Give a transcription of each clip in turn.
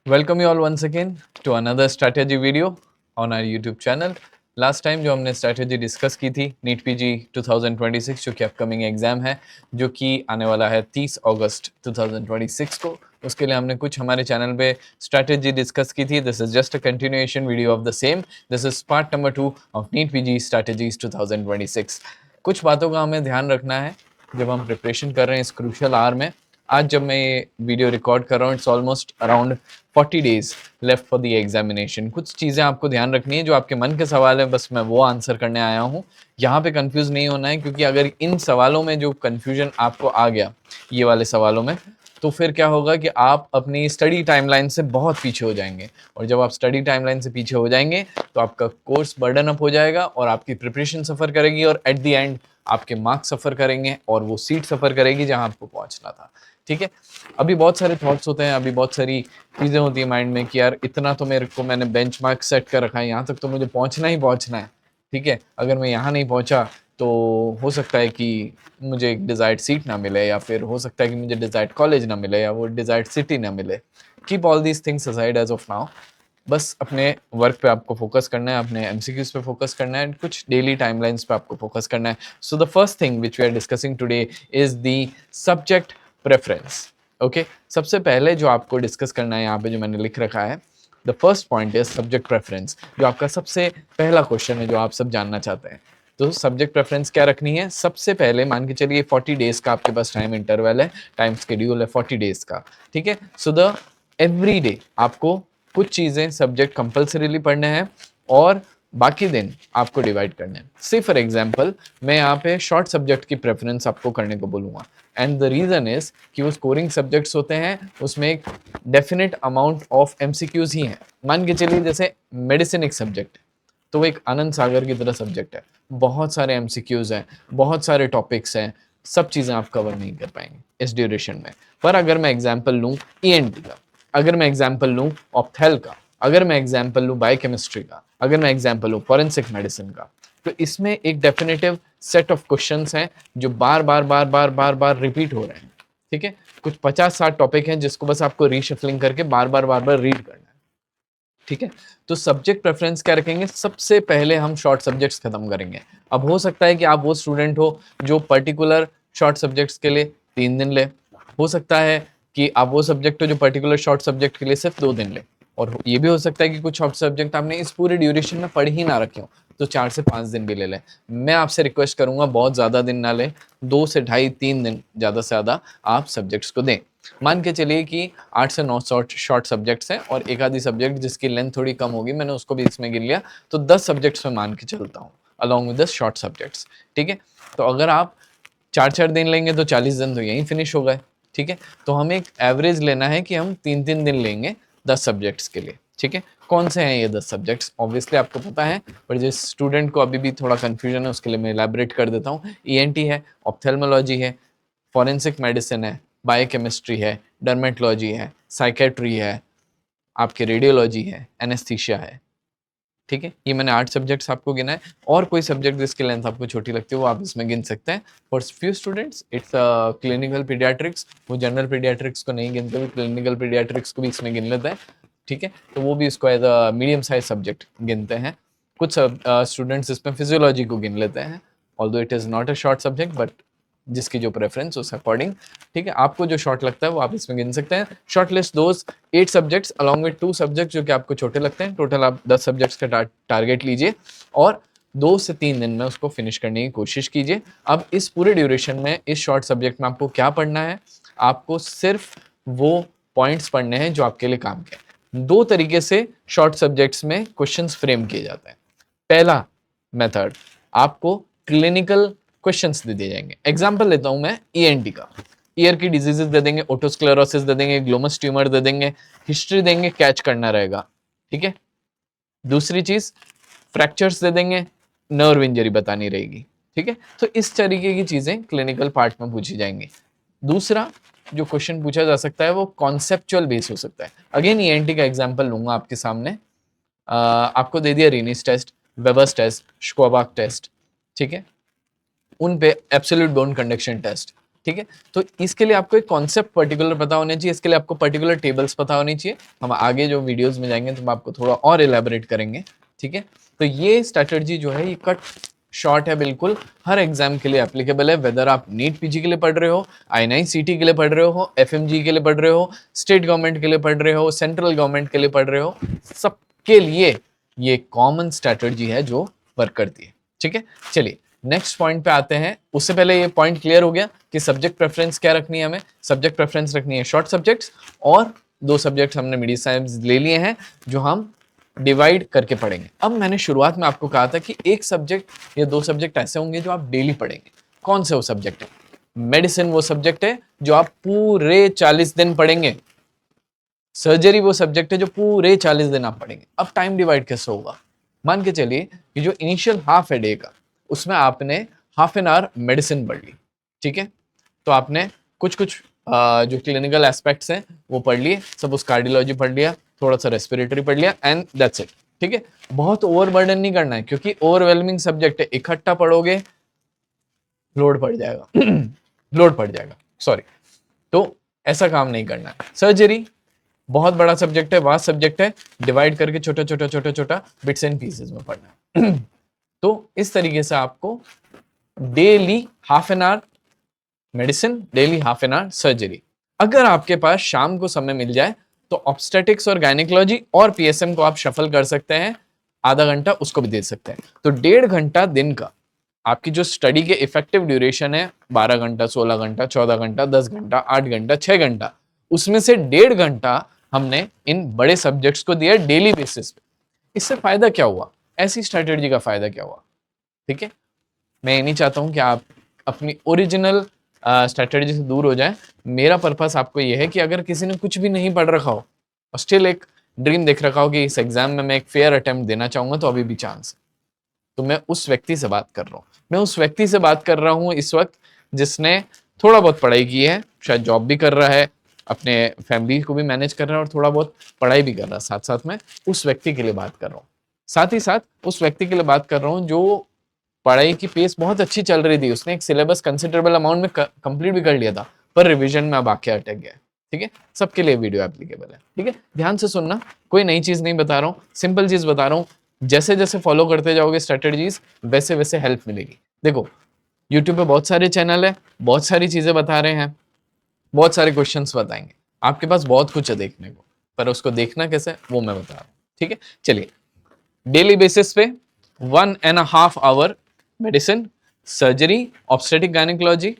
Welcome you all once again to another strategy video on our YouTube channel. Last time जो हमने strategy discuss की थी NEET PG 2026 जो कि upcoming exam है जो कि आने वाला है 30 अगस्त 2026 को, उसके लिए हमने कुछ हमारे चैनल पे स्ट्रैटेजी डिस्कस की थी. This is just a continuation video of the same. This is part number 2 of NEET PG strategies 2026. कुछ बातों का हमें ध्यान रखना है जब हम प्रिपरेशन कर रहे हैं इस क्रूशियल आवर में. आज जब मैं ये वीडियो रिकॉर्ड कर रहा हूँ, it's almost around 40 days left for the examination. कुछ चीज़ें आपको ध्यान रखनी है, जो आपके मन के सवाल है बस मैं वो आंसर करने आया हूँ. यहाँ पे कंफ्यूज नहीं होना है, क्योंकि अगर इन सवालों में जो कंफ्यूजन आपको आ गया ये वाले सवालों में, तो फिर क्या होगा कि आप अपनी स्टडी टाइमलाइन से बहुत पीछे हो जाएंगे. और जब आप स्टडी टाइमलाइन से पीछे हो जाएंगे तो आपका कोर्स बर्डन अप हो जाएगा और आपकी प्रिपरेशन सफ़र करेगी, और एट द एंड आपके मार्क्स सफ़र करेंगे और वो सीट सफ़र करेगी जहाँ आपको पहुँचना था. ठीक है, अभी बहुत सारे थॉट्स होते हैं, अभी बहुत सारी चीज़ें होती है माइंड में कि यार इतना तो मेरे को मैंने बेंचमार्क सेट कर रखा है, यहाँ तक तो मुझे पहुँचना ही पहुँचना है. ठीक है, अगर मैं यहाँ नहीं पहुँचा तो हो सकता है कि मुझे एक डिज़ायर्ड सीट ना मिले, या फिर हो सकता है कि मुझे डिज़ायर्ड कॉलेज ना मिले, या वो डिज़ायर्ड सिटी ना मिले. Keep all these things aside as of now. बस अपने वर्क पे आपको फोकस करना है, अपने एमसीक्यूज पे फोकस करना है, कुछ डेली टाइमलाइंस पे आपको फोकस करना है. So the first thing which we are discussing today is the subject preference. Okay, सबसे पहले जो आपको डिस्कस करना है यहाँ पे जो मैंने लिख रखा है, the first point is subject preference, जो आपका सबसे पहला क्वेश्चन है जो आप सब जानना चाहते हैं. तो सब्जेक्ट प्रेफरेंस क्या रखनी है? सबसे पहले मान के चलिए 40 डेज का आपके पास टाइम इंटरवल है, टाइम शेड्यूल है 40 डेज का. ठीक है, सो द एवरी डे आपको कुछ चीज़ें सब्जेक्ट कंपल्सरीली पढ़ने हैं और बाकी दिन आपको डिवाइड करने हैं. से फॉर एग्जांपल मैं यहाँ पे शॉर्ट सब्जेक्ट की प्रेफरेंस आपको करने को बोलूँगा, एंड द रीज़न इज़ कि वो स्कोरिंग सब्जेक्ट्स होते हैं, उसमें एक डेफिनेट अमाउंट ऑफ एमसीक्यूज ही हैं. मान के चलिए जैसे मेडिसिन एक सब्जेक्ट है, तो वो एक आनंद सागर की तरह सब्जेक्ट है, बहुत सारे एमसीक्यूज हैं, बहुत सारे टॉपिक्स हैं, सब चीज़ें आप कवर नहीं कर पाएंगे इस ड्यूरेशन में. पर अगर मैं एग्जाम्पल लूँ ईएनटी का, अगर मैं एग्जाम्पल लूँ ऑप्थेल का, अगर मैं एग्जाम्पल लूँ बायोकेमिस्ट्री का, अगर मैं एग्जाम्पल लूँ फॉरेंसिक मेडिसिन का, तो इसमें एक डेफिनेटिव सेट ऑफ क्वेश्चंस हैं जो बार बार बार बार बार बार रिपीट हो रहे हैं. ठीक है, कुछ 50-60 टॉपिक हैं जिसको बस आपको रीशफलिंग करके बार बार बार बार रीड करना है. ठीक है, तो सब्जेक्ट प्रेफरेंस क्या रखेंगे? सबसे पहले हम शॉर्ट सब्जेक्ट्स खत्म करेंगे. अब हो सकता है कि आप वो स्टूडेंट हो जो पर्टिकुलर शॉर्ट सब्जेक्ट्स के लिए 3 दिन ले, हो सकता है कि आप वो सब्जेक्ट हो जो पर्टिकुलर शॉर्ट सब्जेक्ट के लिए सिर्फ 2 दिन ले, और ये भी हो सकता है कि कुछ शॉर्ट सब्जेक्ट आपने इस पूरे ड्यूरेशन में पढ़ ही ना रखे हो, तो 4 से 5 दिन भी ले लें. मैं आपसे रिक्वेस्ट करूंगा बहुत ज़्यादा दिन ना लें, 2 से ढाई 3 दिन ज़्यादा से ज़्यादा आप सब्जेक्ट्स को दें. मान के चलिए कि 8 से 9 शॉर्ट सब्जेक्ट्स हैं और एक आधी सब्जेक्ट जिसकी लेंथ थोड़ी कम होगी, मैंने उसको भी इसमें गिन लिया, तो 10 सब्जेक्ट्स में मान के चलता हूँ along with the short subjects. ठीक है, तो अगर आप 4-4 दिन लेंगे तो 40 दिन तो यहीं फिनिश हो गए. ठीक है, तो हमें एक एवरेज लेना है कि हम 3-3 दिन लेंगे 10 सब्जेक्ट्स के लिए. ठीक है, कौन से हैं ये 10 सब्जेक्ट्स? ऑब्वियसली आपको पता है, पर जिस स्टूडेंट को अभी भी थोड़ा कन्फ्यूजन है उसके लिए मैं इलेबरेट कर देता हूँ. ईएनटी है, ऑप्थेल्मोलॉजी है, फॉरेंसिक मेडिसिन है, बायोकेमिस्ट्री है, डर्मेटोलॉजी है, साइकेट्री है, आपके रेडियोलॉजी है, एनेस्थीसिया है. ठीक है, ये मैंने 8 सब्जेक्ट्स आपको गिना है, और कोई सब्जेक्ट जिसकी लेंथ आपको छोटी लगती है वो आप इसमें गिन सकते हैं. For few students it's clinical paediatrics, वो जनरल पीडियाट्रिक्स को नहीं गिनते, वो क्लिनिकल पीडियाट्रिक्स को भी इसमें गिन लेते हैं. ठीक है, तो वो भी इसको as a medium size subject गिनते हैं. कुछ स्टूडेंट्स इसमें फिजियोलॉजी को गिन लेते हैं, although it is not a short subject, but जिसकी जो प्रेफरेंस उस अकॉर्डिंग. ठीक है, आपको जो शॉर्ट लगता है वो आप इसमें गिन सकते हैं. Short list those 8 subjects along with 2 subject जो कि आपको छोटे लगते हैं. टोटल आप 10 सब्जेक्ट्स का टारगेट लीजिए और 2 से 3 दिन में उसको फिनिश करने की कोशिश कीजिए. अब इस पूरे ड्यूरेशन में इस शॉर्ट सब्जेक्ट में आपको क्या पढ़ना है? आपको सिर्फ वो पॉइंट्स पढ़ने हैं जो आपके लिए काम के. 2 तरीके से शॉर्ट सब्जेक्ट्स में क्वेश्चंस फ्रेम किए जाते हैं. पहला मेथड, आपको क्लिनिकल क्वेश्चंस दे दिए जाएंगे. एग्जांपल लेता हूं मैं ईएनटी का. ईयर की डिजीजेस दे देंगे, ओटोस्क्लेरोसिस दे देंगे, ग्लोमस ट्यूमर दे देंगे, हिस्ट्री देंगे, कैच करना रहेगा. ठीक है, दूसरी चीज फ्रैक्चर्स दे देंगे, नर्व इंजरी बतानी रहेगी. ठीक है, तो इस तरीके की चीजें क्लिनिकल पार्ट में पूछी जाएंगी. दूसरा जो क्वेश्चन पूछा जा सकता है वो कॉन्सेप्चुअल बेस हो सकता है. अगेन ईएनटी का एग्जांपल लूंगा आपके सामने. आपको दे दिया रीनिस टेस्ट, वेबर्स टेस्ट, श्कोबाक टेस्ट. ठीक है, उन पे एब्सोल्यूट बोन कंडक्शन टेस्ट, ठीक है। तो इसके लिए आपको एक कॉन्सेप्ट पर्टिकुलर पता होना चाहिए, इसके लिए आपको पर्टिकुलर टेबल्स पता होनी चाहिए। हम आगे जो वीडियोस में जाएंगे तो हम आपको थोड़ा और इलेबोरेट करेंगे, ठीक है। तो ये स्ट्रैटेजी जो है ये कट शॉर्ट है, बिल्कुल हर एग्जाम के लिए एप्लीकेबल है, वेदर आप नीट पीजी के लिए पढ़ रहे हो, I9CT के लिए पढ़ रहे हो, FMG के लिए पढ़ रहे हो, स्टेट गवर्नमेंट के लिए पढ़ रहे हो, सेंट्रल गवर्नमेंट के लिए पढ़ रहे हो, सबके लिए ये कॉमन स्ट्रैटेजी है जो वर्क करती है, ठीक है। चलिए नेक्स्ट पॉइंट पे आते हैं। उससे पहले ये पॉइंट क्लियर हो गया कि सब्जेक्ट प्रेफरेंस क्या रखनी है हमें। सब्जेक्ट प्रेफरेंस रखनी है शॉर्ट सब्जेक्ट्स, और 2 सब्जेक्ट्स हमने मीडिया साइंस ले लिए हैं जो हम डिवाइड करके पढ़ेंगे। अब मैंने शुरुआत में आपको कहा था कि एक सब्जेक्ट या 2 सब्जेक्ट ऐसे होंगे जो आप डेली पढ़ेंगे। कौन से वो सब्जेक्ट है? मेडिसिन वो सब्जेक्ट है जो आप पूरे 40 दिन पढ़ेंगे, सर्जरी वो सब्जेक्ट है जो पूरे 40 दिन आप पढ़ेंगे। अब टाइम डिवाइड कैसे होगा? मान के चलिए कि जो इनिशियल हाफ ए डे का, उसमें आपने हाफ एन आवर मेडिसिन पढ़ ली, ठीक है। तो आपने कुछ कुछ जो क्लिनिकल एस्पेक्ट्स हैं वो पढ़ लिए, सब उस कार्डियोलॉजी पढ़ लिया, थोड़ा सा रेस्पिरेटरी पढ़ लिया, एंड दैट्स इट, ठीक है। बहुत ओवरबर्डन नहीं करना है क्योंकि ओवरवेलमिंग सब्जेक्ट है, इकट्ठा पढ़ोगे लोड पड़ जाएगा लोड पड़ जाएगा, सॉरी। तो ऐसा काम नहीं करना है। सर्जरी बहुत बड़ा सब्जेक्ट है, वास्ट सब्जेक्ट है, डिवाइड करके छोटा छोटा छोटा छोटा बिट्स एंड पीसेस में पढ़ना है तो इस तरीके से आपको daily half an hour medicine, daily half an hour surgery. अगर आपके पास शाम को समय मिल जाए तो ऑब्स्टेटिक्स और गायनेकोलॉजी और पीएसएम को आप शफल कर सकते हैं, आधा घंटा उसको भी दे सकते हैं। तो 1.5 घंटा दिन का आपकी जो स्टडी के इफेक्टिव ड्यूरेशन है, 12 घंटा, 16 घंटा, 14 घंटा, 10 घंटा, 8 घंटा, 6 घंटा, उसमें से 1.5 घंटा हमने इन बड़े सब्जेक्ट्स को दिया डेली बेसिस पे। इससे फायदा क्या हुआ? ऐसी स्ट्रैटेजी का फायदा क्या हुआ? ठीक है, मैं ये नहीं चाहता हूं कि आप अपनी ओरिजिनल स्ट्रैटेजी से दूर हो जाए। मेरा पर्पस आपको ये है कि अगर किसी ने कुछ भी नहीं पढ़ रखा हो और स्टिल एक ड्रीम देख रखा हो कि इस एग्जाम में मैं एक फेयर अटेम्प्ट देना चाहूंगा, तो अभी भी चांस है। तो मैं उस व्यक्ति से बात कर रहा हूँ, मैं उस व्यक्ति से बात कर रहा हूँ इस वक्त जिसने थोड़ा बहुत पढ़ाई की है, शायद जॉब भी कर रहा है, अपने फैमिली को भी मैनेज कर रहा है और थोड़ा बहुत पढ़ाई भी कर रहा है साथ साथ में। उस व्यक्ति के लिए बात कर रहा हूँ, साथ ही साथ उस व्यक्ति के लिए बात कर रहा हूँ जो पढ़ाई की पेस बहुत अच्छी चल रही थी, उसने एक सिलेबस कंसिडरेबल अमाउंट में कंप्लीट भी कर लिया था, पर रिवीजन में अब आके अटक गया है। ठीक है, सबके लिए वीडियो एप्लीकेबल है। ठीक है, ध्यान से सुनना, कोई नई चीज नहीं बता रहा हूँ, सिंपल चीज बता रहा हूँ। जैसे जैसे फॉलो करते जाओगे स्ट्रेटेजीज, वैसे वैसे हेल्प मिलेगी। देखो यूट्यूब पे बहुत सारे चैनल है, बहुत सारी चीजें बता रहे हैं, बहुत सारे क्वेश्चंस बताएंगे, आपके पास बहुत कुछ है देखने को, पर उसको देखना कैसे वो मैं बता रहा हूँ। ठीक है, चलिए डेली बेसिस पे 1.5 hour medicine, surgery, obstetric gynaecology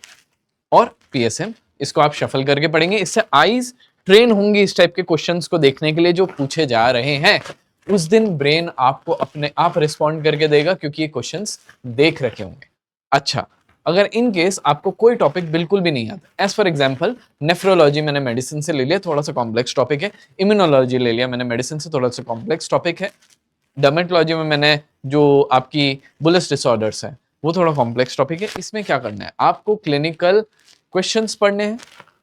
और पीएसएम, इसको आप शफल करके पढ़ेंगे। इससे आईज ट्रेन होंगी इस टाइप के क्वेश्चंस को देखने के लिए जो पूछे जा रहे हैं। उस दिन ब्रेन आपको अपने आप रिस्पॉन्ड करके देगा क्योंकि ये क्वेश्चंस देख रखे होंगे। अच्छा, अगर इन केस आपको कोई टॉपिक बिल्कुल भी नहीं आता, एज फॉर एग्जांपल नेफ्रोलॉजी मैंने मेडिसिन से ले लिया, थोड़ा सा कॉम्प्लेक्स टॉपिक है, इम्यूनोलॉजी ले लिया मैंने मेडिसिन से, थोड़ा सा कॉम्प्लेक्स टॉपिक है, डर्मेटोलॉजी में मैंने जो आपकी बुलिस डिसऑर्डर्स हैं वो थोड़ा कॉम्प्लेक्स टॉपिक है। इसमें क्या करना है, आपको क्लिनिकल क्वेश्चंस पढ़ने हैं।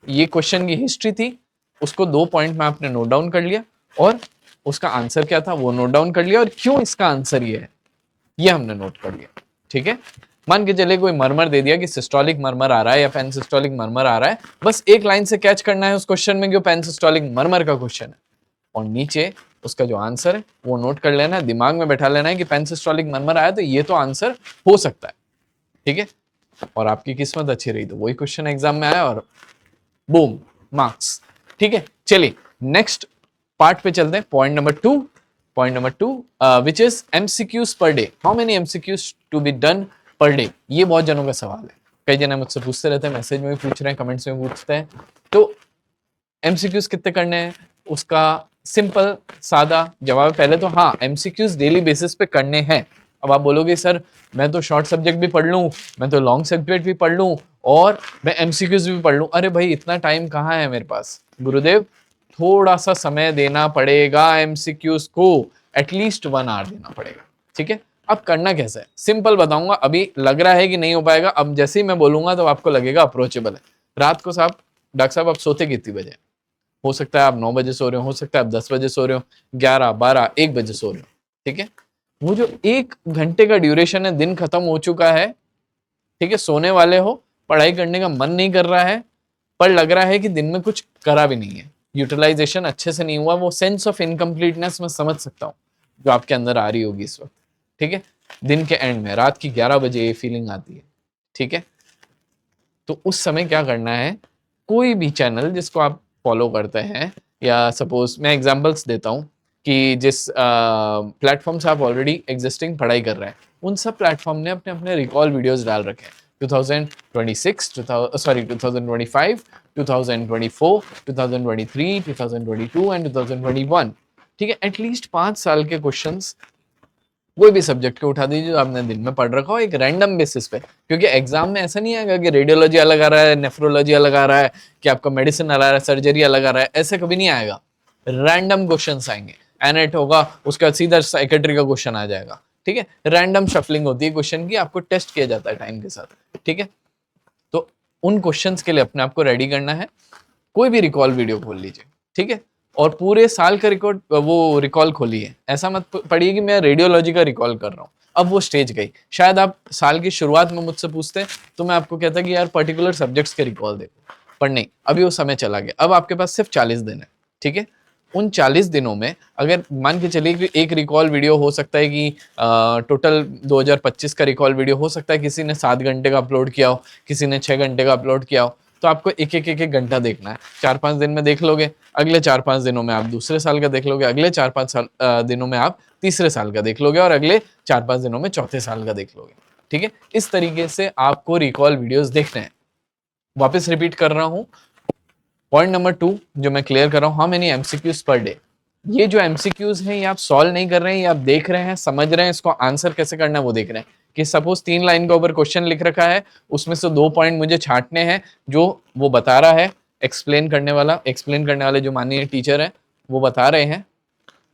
ये क्वेश्चन की हिस्ट्री थी, उसको 2 पॉइंट में आपने नोट डाउन कर लिया और उसका आंसर क्या था वो नोट डाउन कर लिया, और क्यों इसका आंसर ये है ये हमने नोट कर लिया। ठीक है, मान के चले कोई मरमर दे दिया कि सिस्टोलिक मरमर आ रहा है या पेनसिस्टोलिक मरमर आ रहा है, बस एक लाइन से कैच करना है उस क्वेश्चन में कि पेनसिस्टोलिक मरमर का क्वेश्चन है, और नीचे उसका जो आंसर है वो नोट कर लेना है, दिमाग में बैठा लेना है कि पेनसिस्टोलिक मरमर आया तो ये तो आंसर हो सकता है। ठीक है, और आपकी किस्मत अच्छी रही तो वही क्वेश्चन एग्जाम में आया और बूम मार्क्स। ठीक है, चलिए नेक्स्ट पार्ट पे चलते हैं, point number 2। Point number 2 which is MCQs per day, how many MCQs to be done per day. ये बहुत जनों का सवाल है, कई जने मुझसे पूछते रहते हैं, मैसेज में भी पूछ रहे हैं, कमेंट्स में पूछते हैं। तो एमसीक्यूज कितने करने हैं, उसका सिंपल सादा जवाब है पहले तो हाँ, एमसीक्यूज डेली बेसिस पे करने हैं। अब आप बोलोगे सर मैं तो शॉर्ट सब्जेक्ट भी पढ़ लूं, मैं तो लॉन्ग सब्जेक्ट भी पढ़ लूं और मैं एमसीक्यूज भी पढ़ लूं। अरे भाई इतना टाइम कहाँ है मेरे पास गुरुदेव, थोड़ा सा समय देना पड़ेगा एमसीक्यूज को, एटलीस्ट 1 आवर देना पड़ेगा। ठीक है, अब करना कैसे है, सिंपल बताऊंगा। अभी लग रहा है कि नहीं हो पाएगा, अब जैसे ही मैं बोलूंगा तो आपको लगेगा अप्रोचेबल है। रात को साहब डॉक्टर साहब आप सोते कितनी बजे? हो सकता है आप 9 बजे सो रहे हो सकता है आप 10 बजे सो रहे हो, 11, 12, 1 बजे सो रहे हो। ठीक है, वो जो 1 घंटे का ड्यूरेशन है, दिन खत्म हो चुका है। ठीक है, सोने वाले हो पढ़ाई करने का मन नहीं कर रहा है, पर लग रहा है कि दिन में कुछ करा भी नहीं है, यूटिलाइजेशन अच्छे से नहीं हुआ, वो सेंस ऑफ इनकम्प्लीटनेस मैं समझ सकता हूँ जो आपके अंदर आ रही होगी इस वक्त, ठीक है। दिन के एंड में रात की 11 बजे ये फीलिंग आती है, ठीक है। तो उस समय क्या करना है, कोई भी चैनल जिसको आप फॉलो करते हैं, या सपोज मैं एग्जांपल्स देता हूँ कि जिस प्लेटफॉर्म से आप ऑलरेडी एग्जिस्टिंग पढ़ाई कर रहे हैं, उन सब प्लेटफॉर्म ने अपने अपने रिकॉल वीडियोस डाल रखे हैं 2026, 2025, 2024, 2023, 2022 एंड 2021, ठीक है। एटलीस्ट 5 साल के क्वेश्चंस कोई भी सब्जेक्ट को उठा दीजिए जो आपने दिन में पढ़ रखा हो एक रैंडम बेसिस पे, क्योंकि एग्जाम में ऐसा नहीं आएगा कि रेडियोलॉजी अलग आ रहा है, नेफ्रोलॉजी अलग आ रहा है, कि आपका मेडिसिन अलग आ रहा है, सर्जरी अलग आ रहा है, ऐसे कभी नहीं आएगा। रैंडम क्वेश्चंस आएंगे, एनेट होगा उसका सीधा साइकेट्री का क्वेश्चन आ जाएगा, ठीक है। रैंडम शफलिंग होती है क्वेश्चन की, आपको टेस्ट किया जाता है टाइम के साथ, ठीक है। तो उन क्वेश्चंस के लिए अपने आप को रेडी करना है। कोई भी रिकॉल वीडियो खोल लीजिए, ठीक है, और पूरे साल का रिकॉर्ड वो रिकॉल खोलिए। ऐसा मत पढ़िए कि मैं रेडियोलॉजी का रिकॉल कर रहा हूँ, अब वो स्टेज गई। शायद आप साल की शुरुआत में मुझसे पूछते तो मैं आपको कहता कि यार पर्टिकुलर सब्जेक्ट्स के रिकॉल देखो, पर नहीं, अभी वो समय चला गया। अब आपके पास सिर्फ 40 दिन है, ठीक है। उन 40 दिनों में अगर मान के चलिए कि एक रिकॉल वीडियो हो सकता है कि टोटल 2025 का रिकॉल वीडियो हो सकता है किसी ने 7 घंटे का अपलोड किया हो, किसी ने 6 घंटे का अपलोड किया हो, तो आपको एक एक घंटा देखना है। 4-5 दिन में देख लोगे, अगले 4-5 दिनों में आप दूसरे साल का देख लोगे, अगले 4-5 दिनों में आप तीसरे साल का देख लोगे, और अगले 4-5 दिनों में चौथे साल का देख लोगे, ठीक है। इस तरीके से आपको रिकॉल वीडियोस देखने हैं। वापस रिपीट कर रहा हूं, पॉइंट नंबर 2 जो मैं क्लियर कर रहा हूं, how many MCQs per day. ये जो एमसीक्यूज हैं ये आप सॉल्व नहीं कर रहे हैं, ये आप देख रहे हैं, समझ रहे हैं, इसको आंसर कैसे करना है वो देख रहे हैं। कि सपोज 3 लाइन के ऊपर क्वेश्चन लिख रखा है, उसमें से 2 पॉइंट मुझे छांटने हैं, जो वो बता रहा है एक्सप्लेन करने वाले जो माननीय टीचर है वो बता रहे हैं,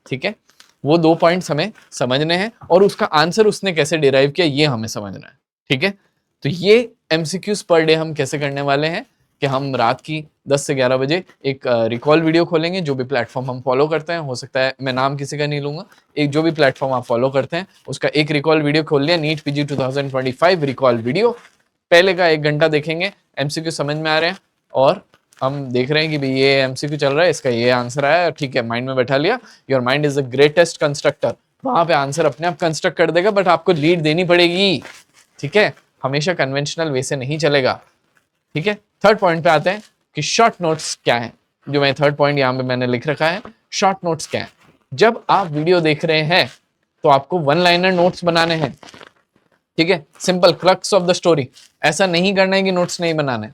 ठीक है। वो 2 पॉइंट्स हमें समझने हैं, और उसका आंसर उसने कैसे डिराइव किया ये हमें समझना है, ठीक है। तो ये एमसीक्यूज पर डे हम कैसे करने वाले हैं कि हम रात की 10 से 11 बजे एक रिकॉल वीडियो खोलेंगे, जो भी प्लेटफॉर्म हम फॉलो करते हैं, हो सकता है मैं नाम किसी का नहीं लूंगा, एक जो भी प्लेटफॉर्म आप फॉलो करते हैं उसका एक रिकॉल वीडियो खोल लिया, नीट पीजी 2025 रिकॉल वीडियो। पहले का 1 घंटा देखेंगे, एमसीक्यू समझ में आ रहे हैं, और हम देख रहे हैं कि भाई ये एमसीक्यू चल रहा है, इसका ये आंसर आया, ठीक है, माइंड में बैठा लिया। Your mind is the greatest constructor, वहां पे आंसर अपने आप कंस्ट्रक्ट कर देगा, बट आपको लीड देनी पड़ेगी, ठीक है। हमेशा कन्वेंशनल वे से नहीं चलेगा, ठीक है। थर्ड पॉइंट पे आते हैं कि शॉर्ट नोट्स क्या है, जो मैं थर्ड पॉइंट यहाँ पे मैंने लिख रखा है। शॉर्ट नोट्स क्या है, जब आप वीडियो देख रहे हैं तो आपको 1 लाइनर नोट्स बनाने हैं, ठीक है, simple crux of the story. ऐसा नहीं करना है कि नोट्स नहीं बनाने,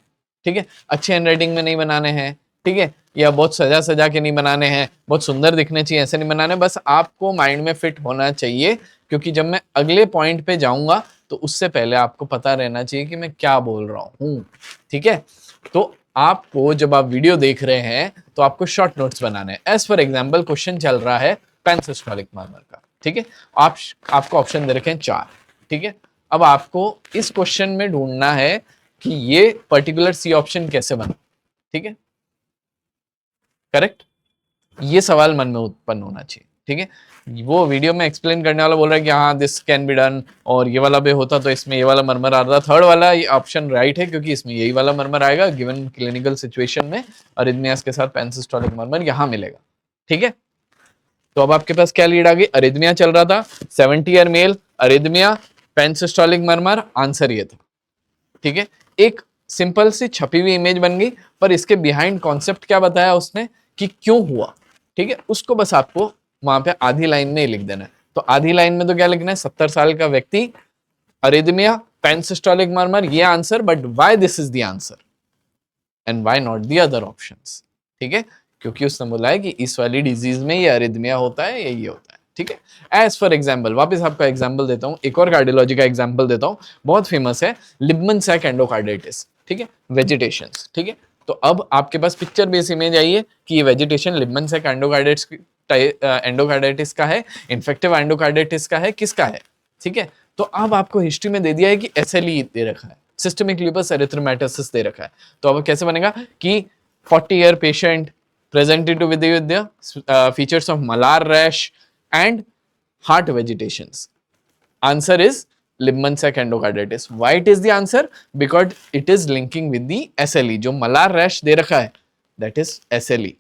ठीक है, अच्छे हैंडराइटिंग में नहीं बनाने हैं, ठीक है, या बहुत सजा सजा के नहीं बनाने हैं, बहुत सुंदर दिखने चाहिए ऐसे नहीं बनाने, बस आपको माइंड में फिट होना चाहिए। क्योंकि जब मैं अगले पॉइंट पे जाऊंगा तो उससे पहले आपको पता रहना चाहिए कि मैं क्या बोल रहा हूँ, ठीक है। तो आपको जब आप वीडियो देख रहे हैं तो आपको शॉर्ट नोट्स बनाने हैं। एज फॉर एग्जाम्पल क्वेश्चन चल रहा है पेनसिस्टोलिक मर्मर का, ठीक है, आपको ऑप्शन दे रखे हैं 4, ठीक है। अब आपको इस क्वेश्चन में ढूंढना है कि ये पर्टिकुलर सी ऑप्शन कैसे बना, ठीक है, करेक्ट। ये सवाल मन में उत्पन्न होना चाहिए, ठीक है। वो वीडियो में एक्सप्लेन करने वाला बोल रहा है कि हाँ दिस कैन बी डन, और ये वाला भी होता तो इसमें ये वाला मर्मर आ रहा था। थर्ड वाला ये ऑप्शन राइट है, क्योंकि इसमें यही वाला मर्मर आएगा गिवन क्लिनिकल सिचुएशन में, अरिथमियास के साथ पेनसिस्टोलिक मर्मर यहाँ मिलेगा, ठीक है। तो अब आपके पास क्या लीड आ गई, अरिथमिया चल रहा था, 70 year male, arrhythmia, pansystolic murmur, answer ये था, ठीक है। एक सिंपल सी छपी हुई इमेज बन गई, पर इसके बिहाइंड कॉन्सेप्ट क्या बताया उसने कि क्यों हुआ, ठीक है, उसको बस आपको वहां पे आधी लाइन में लिख देना है। तो आधी लाइन में तो क्या लिखना है, 70 साल का व्यक्ति, अरिथमिया, पेनसिस्टोलिक मर्मर, ये answer, but why this is the answer and why not the other options, ठीक है। क्योंकि उसने बोला है कि इस वाली डिजीज में ये अरिथमिया होता है, ये होता है, ठीक है। एज फॉर एग्जाम्पल, वापस आपका एग्जाम्पल देता हूँ, एक और कार्डियोलॉजी का एग्जाम्पल देता हूँ, बहुत फेमस है, लिबमन सैक एंडोकार्डाइटिस, ठीक है, वेजिटेशन, ठीक है। तो अब आपके पास पिक्चर बेस इमेज आई है कि ये वेजिटेशन लिबमन सैक एंडोकार्डाइटिस का है, इन्फेक्टिव एंडोकार्डाइटिस का है, किसका है, ठीक है। तो अब आपको हिस्ट्री में दे दिया है कि SLE दे रखा है, सिस्टमिक लूपस एरिथ्रोमेटोसिस दे रखा है। तो अब कैसे बनेगा कि 40-year patient presented with the features of malar rash and heart vegetations. Answer is Liebmann-Sack endocarditis. Why it is the answer? Because it is linking with the SLE. जो मलार रैश दे रखा है that is SLE.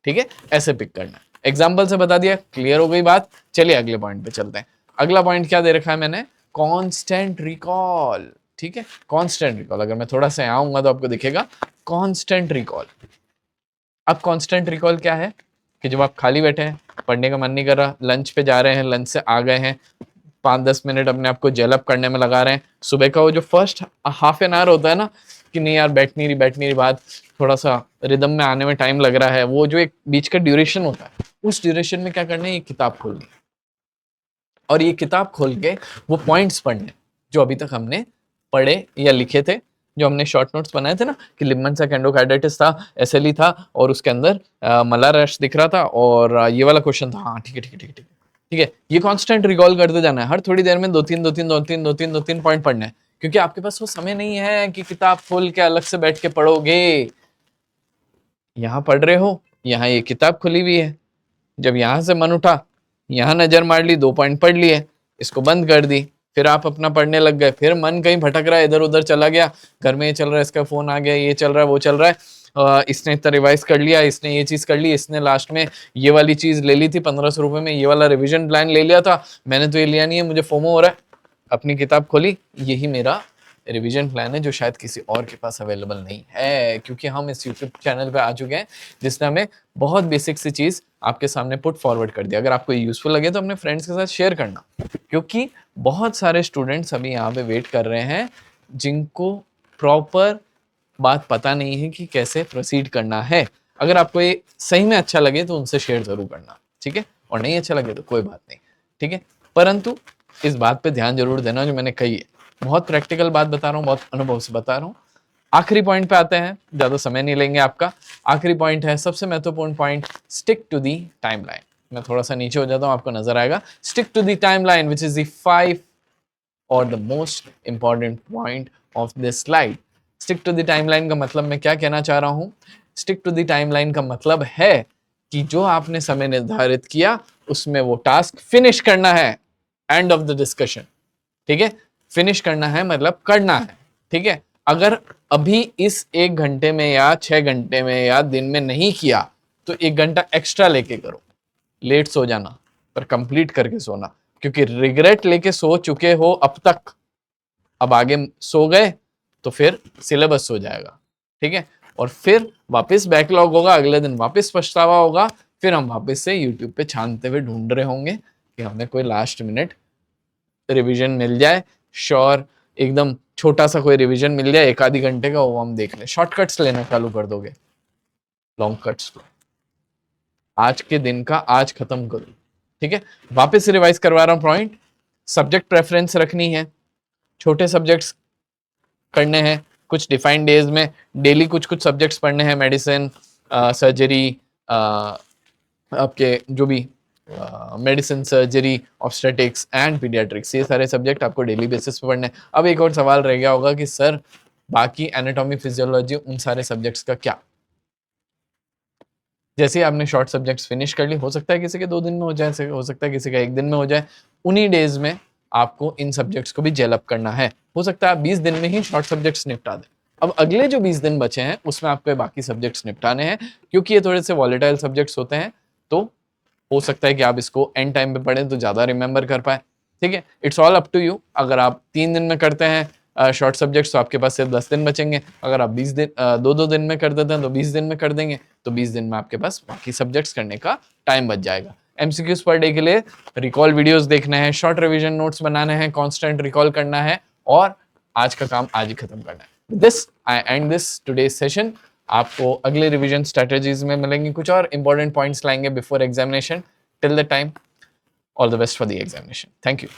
ठीक है, ऐसे pick करना है। Example से बता दिया, क्लियर हो गई बात। चलिए अगले पॉइंट पे चलते हैं। अगला पॉइंट क्या दे रखा है मैंने? Constant recall. ठीक है, कांस्टेंट रिकॉल। अगर मैं थोड़ा सा आऊंगा तो आपको दिखेगा कांस्टेंट रिकॉल। अब कांस्टेंट रिकॉल क्या है कि जब आप खाली बैठे हैं, पढ़ने का मन नहीं कर रहा, लंच पे जा रहे हैं, लंच से आ गए हैं, 5-10 मिनट अपने आप को जेल अप करने में लगा रहे हैं। सुबह का वो जो फर्स्ट हाफ एन आवर होता है ना कि नहीं यार बैठ नहीं रही बात, थोड़ा सा रिदम में आने में टाइम लग रहा है, वो जो एक बीच का ड्यूरेशन होता है, उस ड्यूरेशन में क्या करना है, ये किताब खोलनी और ये किताब खोल के वो पॉइंट्स पढ़ने जो अभी तक हमने पढ़े या लिखे थे, जो हमने शॉर्ट नोट्स बनाए थे ना कि लिबमन-सैक एंडोकार्डाइटिस था, एसएलई था और उसके अंदर मलार रैश दिख रहा था और ये वाला क्वेश्चन था। हाँ ठीक है, ठीक है, ये कांस्टेंट रिकॉल करते जाना है। हर थोड़ी देर में दो तीन पॉइंट पढ़ना है, क्योंकि आपके पास वो समय नहीं है कि किताब खोल के अलग से बैठ के पढ़ोगे। यहाँ पढ़ रहे हो, यहाँ ये किताब खुली हुई है, जब यहाँ से मन उठा, यहाँ नजर मार ली, 2 पॉइंट पढ़ लिए, इसको बंद कर दी, फिर आप अपना पढ़ने लग गए, फिर मन कहीं भटक रहा है, इधर उधर चला गया, घर में ये चल रहा है, इसका फोन आ गया, ये चल रहा है, वो चल रहा है, इसने इतना रिवाइज कर लिया, इसने ये चीज कर ली, इसने लास्ट में ये वाली चीज ले ली थी 1500 रुपए में, ये वाला रिविजन प्लान ले लिया था, मैंने तो ये लिया नहीं है, मुझे फोमो हो रहा है। अपनी किताब खोली, यही मेरा रिवीजन प्लान है जो शायद किसी और के पास अवेलेबल नहीं है, क्योंकि हम इस यूट्यूब चैनल पे आ चुके हैं जिसने हमें बहुत बेसिक सी चीज आपके सामने पुट फॉरवर्ड कर दिया। अगर आपको ये यूजफुल लगे तो अपने फ्रेंड्स के साथ शेयर करना, क्योंकि बहुत सारे स्टूडेंट्स अभी यहाँ पे वेट कर रहे हैं जिनको प्रॉपर बात पता नहीं है कि कैसे प्रोसीड करना है। अगर आपको ये सही में अच्छा लगे तो उनसे शेयर जरूर करना, ठीक है, और नहीं अच्छा लगे तो कोई बात नहीं, ठीक है, परंतु इस बात पे ध्यान जरूर देना जो मैंने कही है। बहुत प्रैक्टिकल बात बता रहा हूँ, बहुत अनुभव से बता रहा हूँ। आखिरी पॉइंट पे आते हैं, ज्यादा समय नहीं लेंगे आपका। आखिरी पॉइंट है सबसे महत्वपूर्ण point, stick to the timeline. मैं थोड़ा सा नीचे हो जाता हूँ, आपको नजर आएगा, stick to the timeline which is the 5 और the most important point of this slide. Stick to the timeline का मतलब मैं क्या कहना चाह रहा हूँ? स्टिक टू द टाइमलाइन का मतलब है कि जो आपने समय निर्धारित किया उसमें वो टास्क फिनिश करना है, एंड ऑफ द डिस्कशन, ठीक है, फिनिश करना है मतलब करना है, ठीक है। अगर अभी इस 1 घंटे में या 6 घंटे में या दिन में नहीं किया तो 1 घंटा एक्स्ट्रा लेके करो। लेट सो जाना पर कंप्लीट करके सोना, क्योंकि रिग्रेट लेके सो चुके हो अब तक, अब आगे सो गए तो फिर सिलेबस हो जाएगा, ठीक है, और फिर वापस बैकलॉग होगा, अगले दिन वापस पछतावा होगा, फिर हम वापस से यूट्यूब पे छानते हुए ढूंढ रहे होंगे कि हमें कोई लास्ट मिनट रिवीजन मिल जाए, श्योर एकदम छोटा सा कोई रिवीजन मिल जाए 1 आधी घंटे का, वो हम देख लें। शॉर्टकट्स लेना चालू कर दोगे, लॉन्ग कट्स आज के दिन का आज खत्म करो, ठीक है। वापस से रिवाइज करवा रहा हूं पॉइंट, सब्जेक्ट प्रेफरेंस रखनी है, छोटे सब्जेक्ट्स करने हैं, कुछ डिफाइंड डेज में डेली कुछ सब्जेक्ट्स पढ़ने हैं, मेडिसिन, सर्जरी, आपके जो भी medicine, surgery, obstetrics and paediatrics, ये सारे सब्जेक्ट आपको डेली बेसिस पे पढ़ने हैं। अब एक और सवाल रह गया होगा कि सर बाकी एनाटॉमी, फिजियोलॉजी, उन सारे सब्जेक्ट्स का क्या? जैसे आपने शॉर्ट सब्जेक्ट्स फिनिश कर ली, हो सकता है किसी के 2 दिन में हो जाए, हो सकता है किसी का 1 दिन में हो जाए, उन्हीं डेज में आपको इन सब्जेक्ट्स को भी जेल अप करना है। हो सकता है आप 20 दिन में ही शॉर्ट सब्जेक्ट्स निपटा दें। अब अगले जो 20 दिन बचे हैं उसमें आपको बाकी सब्जेक्ट्स निपटाने हैं, क्योंकि ये थोड़े से वॉलेटाइल सब्जेक्ट्स होते हैं, तो हो सकता है कि आप इसको एंड टाइम पे पढ़ें तो ज्यादा रिमेंबर कर पाए, ठीक है। It's all up to you. अगर आप 3 दिन में करते हैं शॉर्ट सब्जेक्ट्स तो आपके पास सिर्फ 10 दिन बचेंगे। अगर आप 20 दिन 2-2 दिन में कर देते हैं तो 20 दिन में कर देंगे, तो 20 दिन में आपके पास बाकी सब्जेक्ट्स करने का टाइम बच जाएगा। एमसीक्यूज पर डे के लिए रिकॉल वीडियोस देखने हैं, शॉर्ट रिवीजन नोट्स बनाने हैं, कांस्टेंट रिकॉल करना है और आज का काम आज ही खत्म करना है। This I and this today's session. आपको अगले रिवीजन स्ट्रेटजीज में मिलेंगे, कुछ और इंपॉर्टेंट पॉइंट्स लाएंगे before examination. Till the time, all the best for the examination. Thank you.